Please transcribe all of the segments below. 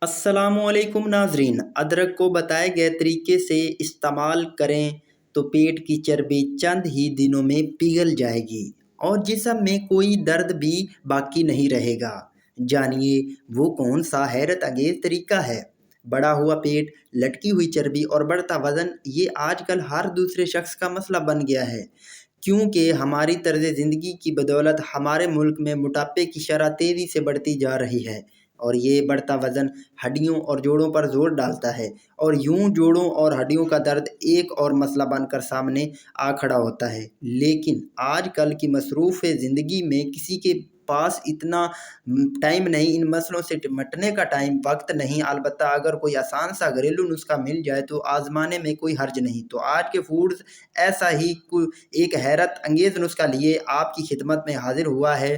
السلام علیکم ناظرین، ادرک کو بتائے گئے طریقے سے استعمال کریں تو پیٹ کی چربی چند ہی دنوں میں پگھل جائے گی اور جسم میں کوئی درد بھی باقی نہیں رہے گا۔ جانیے وہ کون سا حیرت انگیز طریقہ ہے۔ بڑا ہوا پیٹ، لٹکی ہوئی چربی اور بڑھتا وزن یہ آج کل ہر دوسرے شخص کا مسئلہ بن گیا ہے، کیونکہ ہماری طرز زندگی کی بدولت ہمارے ملک میں موٹاپے کی شرح تیزی سے بڑھتی جا رہی ہے، اور یہ بڑھتا وزن ہڈیوں اور جوڑوں پر زور ڈالتا ہے، اور یوں جوڑوں اور ہڈیوں کا درد ایک اور مسئلہ بن کر سامنے آ کھڑا ہوتا ہے۔ لیکن آج کل کی مصروف زندگی میں کسی کے پاس اتنا ٹائم نہیں، ان مسئلوں سے نمٹنے کا وقت نہیں، البتہ اگر کوئی آسان سا گھریلو نسخہ مل جائے تو آزمانے میں کوئی حرج نہیں۔ تو آج کے فوڈز ایسا ہی ایک حیرت انگیز نسخہ لیے آپ کی خدمت میں حاضر ہوا ہے،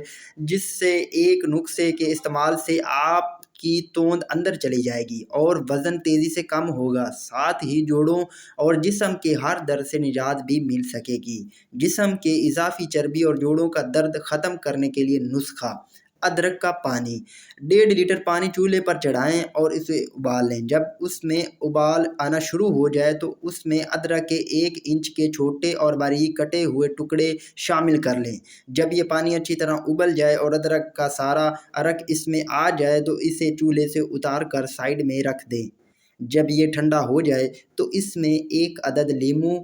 جس سے ایک نسخے کے استعمال سے آپ کی توند اندر چلی جائے گی اور وزن تیزی سے کم ہوگا، ساتھ ہی جوڑوں اور جسم کے ہر درد سے نجات بھی مل سکے گی۔ جسم کے اضافی چربی اور جوڑوں کا درد ختم کرنے کے لیے نسخہ: ادرک کا پانی۔ 1.5 لیٹر پانی چولہے پر چڑھائیں اور اسے ابال لیں۔ جب اس میں ابال آنا شروع ہو جائے تو اس میں ادرک کے 1 انچ کے چھوٹے اور باریک کٹے ہوئے ٹکڑے شامل کر لیں۔ جب یہ پانی اچھی طرح ابل جائے اور ادرک کا سارا عرق اس میں آ جائے تو اسے چولہے سے اتار کر سائیڈ میں رکھ دیں۔ جب یہ ٹھنڈا ہو جائے تو اس میں 1 عدد لیموں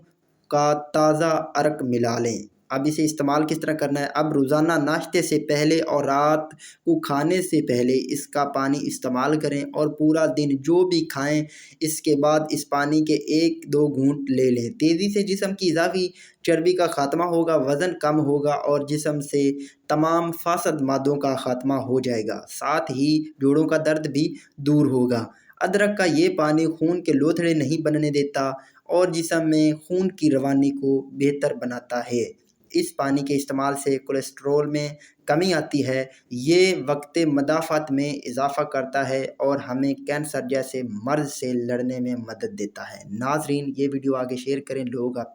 کا تازہ عرق ملا لیں۔ اب اسے استعمال کس طرح کرنا ہے؟ اب روزانہ ناشتے سے پہلے اور رات کو کھانے سے پہلے اس کا پانی استعمال کریں، اور پورا دن جو بھی کھائیں اس کے بعد اس پانی کے 1-2 گھونٹ لے لیں۔ تیزی سے جسم کی اضافی چربی کا خاتمہ ہوگا، وزن کم ہوگا اور جسم سے تمام فاسد مادوں کا خاتمہ ہو جائے گا، ساتھ ہی جوڑوں کا درد بھی دور ہوگا۔ ادرک کا یہ پانی خون کے لوتھڑے نہیں بننے دیتا اور جسم میں خون کی روانی کو بہتر بناتا ہے۔ اس پانی کے استعمال سے کولیسٹرول میں کمی آتی ہے، یہ وقت مدافعت میں اضافہ کرتا ہے اور ہمیں کینسر جیسے مرض سے لڑنے میں مدد دیتا ہے۔ ناظرین، یہ ویڈیو آگے شیئر کریں، لوگ آپ